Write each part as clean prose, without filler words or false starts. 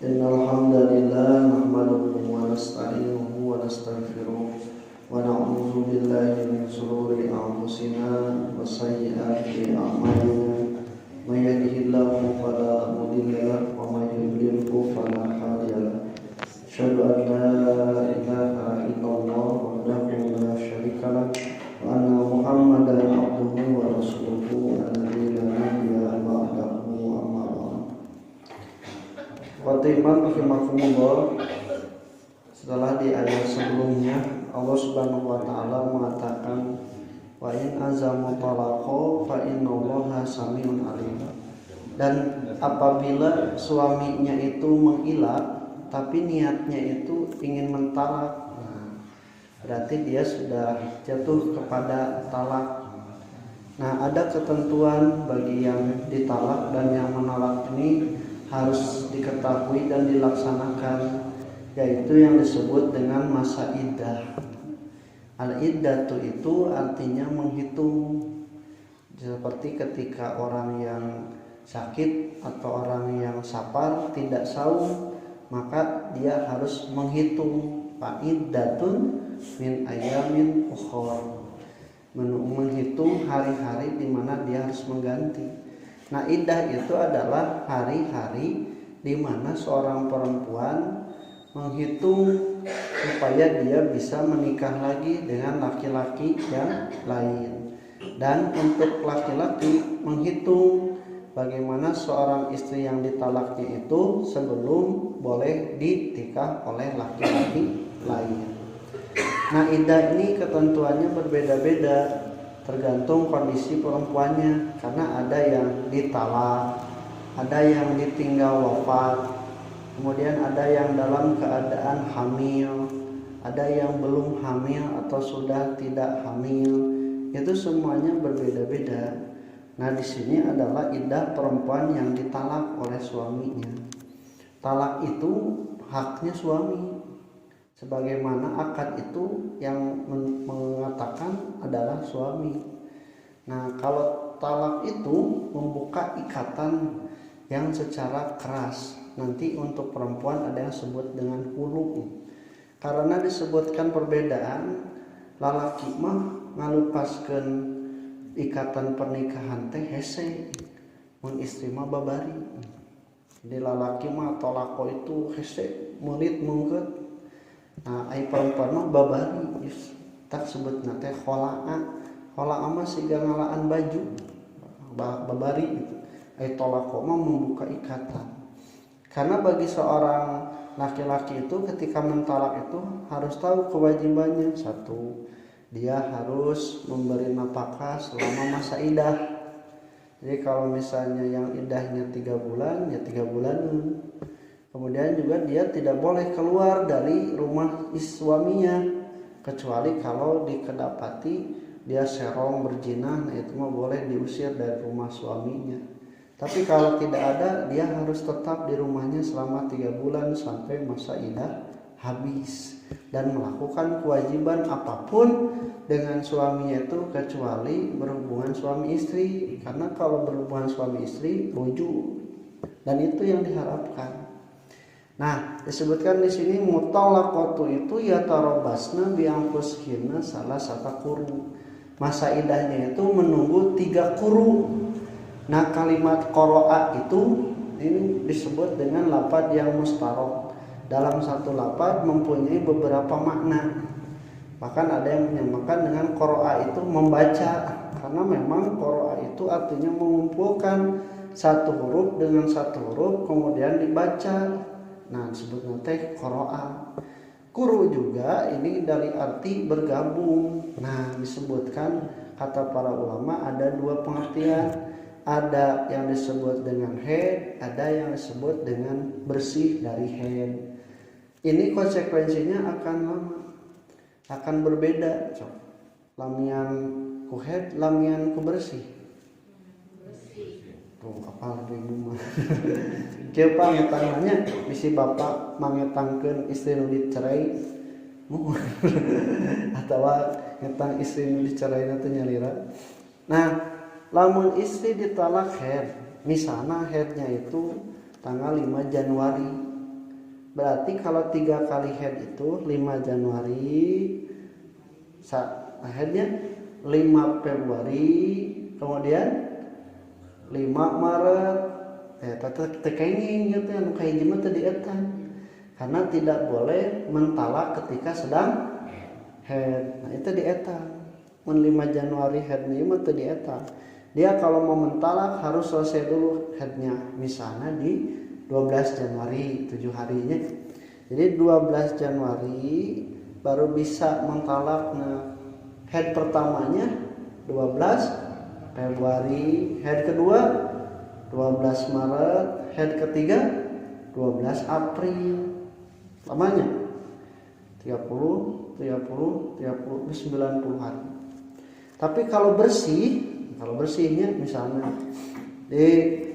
Innal hamdalillah nahmaduhu wa nasta'inuhu wa nastaghfiruh wa na'udzu billahi min shururi anfusina wa sayyiati a'malina. May yahdihillahu fala mudilla lahu wa may yudlilhu fala hadiya lahu. Asyhadu an la ilaha illallah wahdahu la syarika lahu wa anna Muhammadan abduhu wa rasuluhu alladzi la nabiyya ba'dahu. Khotimah rahimakumullah. Setelah di ayat sebelumnya Allah Subhanahu wa taala mengatakan wa in azamu talaqo fa innallaha samiun alim. Dan apabila suaminya itu mengilah tapi niatnya itu ingin mentalak, berarti dia sudah jatuh kepada talak. Nah, ada ketentuan bagi yang ditalak dan yang menolak ini harus diketahui dan dilaksanakan, yaitu yang disebut dengan masa iddah. Al-iddatu itu artinya menghitung, seperti ketika orang yang sakit atau orang yang safar tidak saum, maka dia harus menghitung fa'iddatun min ayamin ukhra, menghitung hari-hari di mana dia harus mengganti. Nah, iddah itu adalah hari-hari di mana seorang perempuan menghitung supaya dia bisa menikah lagi dengan laki-laki yang lain. Dan untuk laki-laki menghitung bagaimana seorang istri yang ditalaknya itu sebelum boleh dinikah oleh laki-laki lain. Nah, iddah ini ketentuannya berbeda-beda tergantung kondisi perempuannya, karena ada yang ditalak, ada yang ditinggal wafat, kemudian ada yang dalam keadaan hamil, ada yang belum hamil atau sudah tidak hamil. Itu semuanya berbeda-beda. Nah, di sini adalah iddah perempuan yang ditalak oleh suaminya. Talak itu haknya suami, sebagaimana akad itu yang mengatakan adalah suami. Nah, kalau talak itu membuka ikatan yang secara keras. Nanti untuk perempuan ada yang disebut dengan hulu. Karena disebutkan perbedaan, lalaki mah ngalupaskeun ikatan pernikahan teh hese, mun istri mah babari. Jadi lalaki mah tolako itu hese, murid mungkeut. Nah, ai perempuan mah babari, tak sebutna teh khola'a. Khola'a mah siga ngalaan baju, babari gitu. Ai tolako mah membuka ikatan. Karena bagi seorang laki-laki itu ketika mentalak itu harus tahu kewajibannya. Satu, dia harus memberi nafkah selama masa iddah. Jadi kalau misalnya yang iddahnya 3 bulan, ya 3 bulan. Kemudian juga dia tidak boleh keluar dari rumah suaminya, kecuali kalau dikedapati dia serong berzina, nah itu mah boleh diusir dari rumah suaminya. Tapi kalau tidak ada, dia harus tetap di rumahnya selama 3 bulan sampai masa iddah habis, dan melakukan kewajiban apapun dengan suaminya itu kecuali berhubungan suami istri, karena kalau berhubungan suami istri rujuk, dan itu yang diharapkan. Nah, disebutkan di sini mutalaqatu itu ya tarabasna bi anfusihinna salah satu quru. Masa iddahnya itu menunggu 3 quru. Nah, kalimat qara'a itu ini disebut dengan lafaz yang mustarok. Dalam satu lafaz mempunyai beberapa makna. Bahkan ada yang menyamakan dengan qara'a itu membaca, karena memang qara'a itu artinya mengumpulkan satu huruf dengan satu huruf kemudian dibaca. Nah, disebutnya teh qara'a. Quru juga ini dari arti bergabung. Nah, disebutkan kata para ulama ada 2 pengertian. Ada yang disebut dengan haid, ada yang disebut dengan bersih dari haid. Ini konsekuensinya akan lama, akan berbeda. Lamian ku haid, lamian ku bersih. Tuh, apa ibu mah. Kieu pangetangannya bisi bapak mangetangkeun istri nu dicerai atawa ngetang istri nu diceraina teh nyalira. Nah, lamun istri ditalak haid, misalnya haidnya itu tanggal 5 Januari, Berarti kalau 3 kali haid itu 5 Januari haidnya 5 Februari, kemudian 5 Maret. Tekenging gitu anu kayak gimana tadi eta. Karena tidak boleh mentalak ketika sedang haid. Nah itu di eta. Mun 5 Januari haidnya mah teu di eta. Dia kalau mau mentalak harus selesai dulu haidnya. Misalnya di 12 Januari 7 harinya. Jadi 12 Januari baru bisa mentalak. Nah, haid pertamanya 12 Februari, haid kedua 12 Maret, haid ketiga 12 April. Lamanya 30, 90 hari. Tapi kalau bersihnya misalnya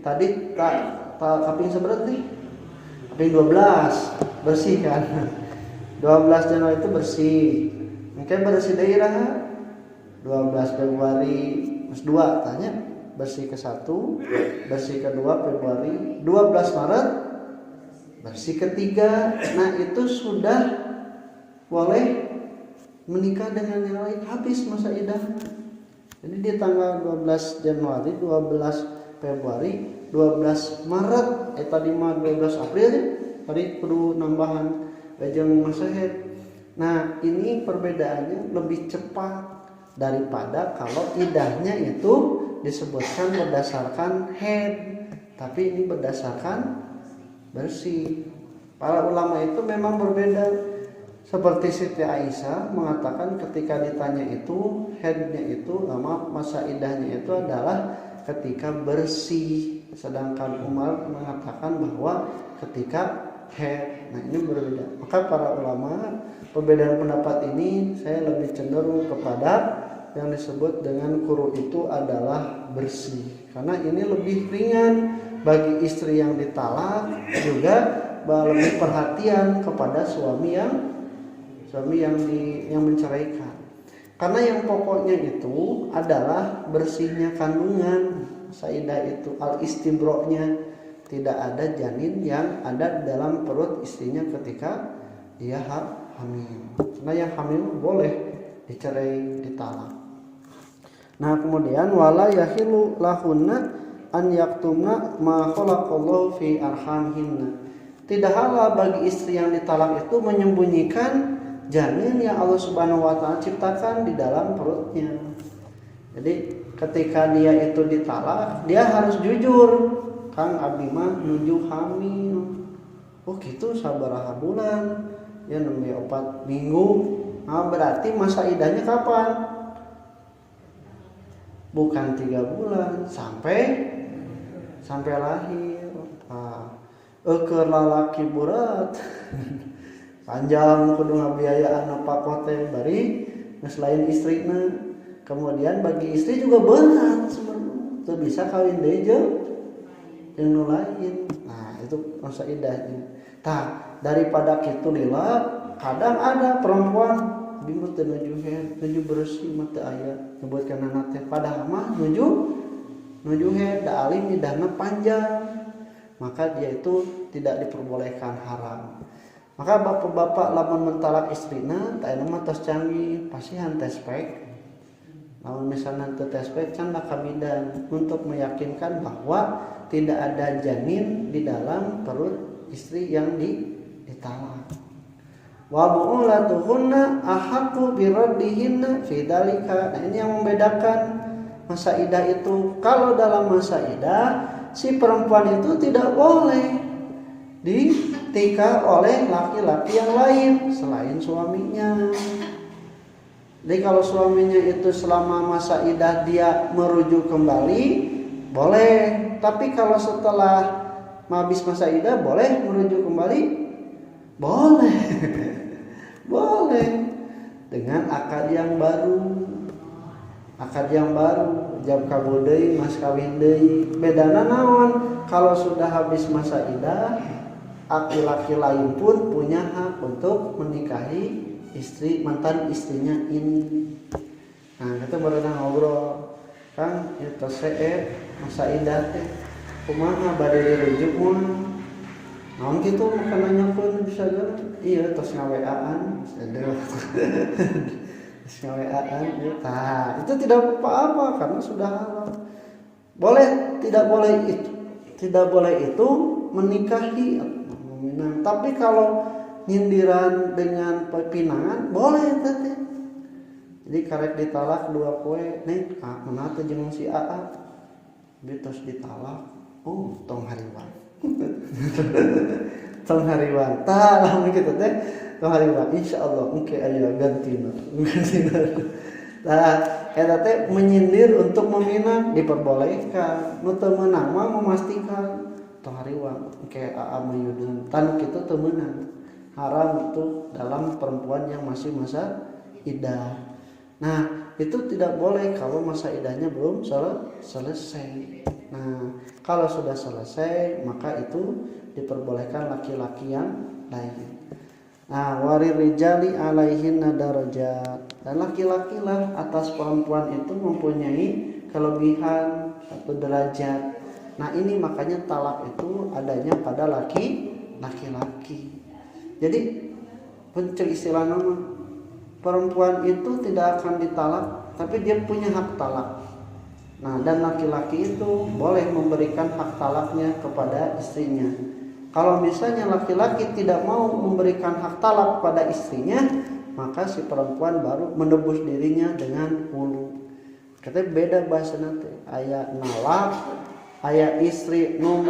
tadi kaping seberat nih, kaping 12 bersih kan. 12 Januari itu bersih. Mungkin bersih daerah 12 Februari plus 2 tanya bersih ke 1, bersih kedua Februari, 12 Maret bersih ketiga. Nah itu sudah boleh menikah dengan yang lain, habis masa idah. Jadi di tanggal 12 Januari, 12 Februari, 12 Maret, tadi mah 12 April ya, tadi perlu nambahan jeung masa haid. Nah ini perbedaannya lebih cepat daripada kalau idahnya itu disebutkan berdasarkan haid, tapi ini berdasarkan bersih. Para ulama itu memang berbeda. Seperti Siti Aisyah mengatakan ketika ditanya itu haidnya itu masa idahnya itu adalah ketika bersih, sedangkan Umar mengatakan bahwa ketika haid. Nah ini berbeda. Maka para ulama perbedaan pendapat ini saya lebih cenderung kepada yang disebut dengan quru itu adalah bersih, karena ini lebih ringan bagi istri yang ditalak, juga lebih perhatian kepada suami yang menceraikan. Karena yang pokoknya itu adalah bersihnya kandungan. Saidah itu al-istibro'nya, tidak ada janin yang ada di dalam perut istrinya ketika dia hamil. Karena yang hamil boleh dicerai, ditalak. Nah kemudian wala yahilu lahunna an yaktumna ma khalaqallahu fi arhamhinna. Tidak halal bagi istri yang ditalak itu menyembunyikan janin yang Allah Subhanahu wa taala ciptakan di dalam perutnya. Jadi ketika dia itu ditalak, dia harus jujur. Kang abdi mah nuju hamil. Oh gitu sabaraha bulan? Ya nembe 4 minggu. Nah berarti masa idahnya kapan? Bukan 3 bulan sampai lahir. Ke lalaki berat panjang kudu ngabiayaan pakote bari selain istrina. Kemudian bagi istri juga berat sebenarnya, tuh bisa kawin deui jeung nu lain. Nah itu masa idahnya. Tah daripada kitu lila kadang ada perempuan bimut teu nuju bersih mah teu aya nyebutkeun anak teh, padahal mah nuju haid da alim idahna panjang, maka dia itu tidak diperbolehkan, haram. Maka bapak-bapak lamun mentalak istrina tah aya mah tos canggih pasihan tes spek. Lamun misalnya teu tes spek can kabidan untuk meyakinkan bahwa tidak ada janin di dalam perut istri yang ditalak. Wa bu'ulatuhunna ahaqqu biraddihinna fi dzalika. Nah ini yang membedakan masa idah itu. Kalau dalam masa idah si perempuan itu tidak boleh ditikah oleh laki-laki yang lain selain suaminya. Jadi kalau suaminya itu selama masa idah dia merujuk kembali boleh, tapi kalau setelah habis masa idah boleh merujuk kembali? Boleh. Boleh dengan akad yang baru. Jam kabul deui mas kawin deui. Bedana naon? Kalau sudah habis masa idah, laki-laki lain pun punya hak untuk menikahi mantan istrinya ini. Nah, kita baru ngobrol. Kang, itu masa idah teh kumaha bade dirujuk mah? naon gitu makanannya pun bisa jalan iya terus ngaweaan terus ngaweaan ya. Itu tidak apa-apa karena sudah halal. Boleh tidak boleh itu menikahi meminang. Tapi kalau nyindiran dengan pinangan boleh teh. Jadi karek ditalak dua poe nih mana teh jeung si AA terus ditalak tong hariwan tong hariwan tah lamun kitu teh tong hariwan insyaallah engke aya gantina nah eta teh menyindir untuk meminang diperbolehkan nu teu meunang mah memastikan tong hariwan engke AA mayeudeun tan kitu teu meunang haram itu dalam perempuan yang masih masa iddah. Nah itu tidak boleh kalau masa iddahnya belum selesai. Nah kalau sudah selesai maka itu diperbolehkan laki-laki yang lain. Nah warir rijali alaihinna darajat, dan laki-laki lah atas perempuan itu mempunyai kelebihan atau derajat. Nah ini makanya talak itu adanya pada laki-laki. Jadi pencek istilah nama perempuan itu tidak akan ditalak, tapi dia punya hak talak. Nah dan laki-laki itu boleh memberikan hak talaknya kepada istrinya. Kalau misalnya laki-laki tidak mau memberikan hak talak pada istrinya, maka si perempuan baru menebus dirinya dengan hulu. Katanya beda bahasa nanti. Aya nalak, aya istri nu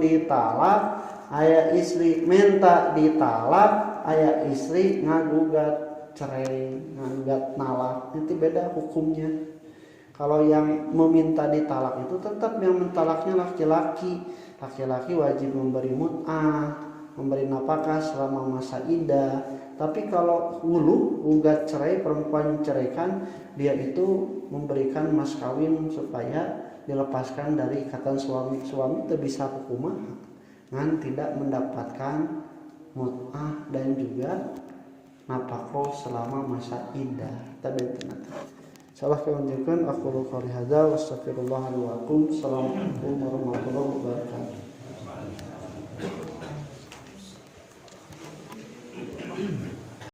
ditalak, aya istri minta ditalak, aya istri ngagugat cerai, ngagugat nalak. Itu beda hukumnya. Kalau yang meminta ditalak itu tetap yang mentalaknya laki-laki. Laki-laki wajib memberi mut'ah, memberi nafkah selama masa iddah. Tapi kalau hulu, gugat cerai, perempuan ceraikan, dia itu memberikan mas kawin supaya dilepaskan dari ikatan suami. Suami itu bisa hukumah dengan tidak mendapatkan mut'ah dan juga nafkah selama masa iddah. Tadi salah keunjukkan aku qouli hadza wa astaghfirullah li wa lakum. Assalamualaikum warahmatullahi wabarakatuh.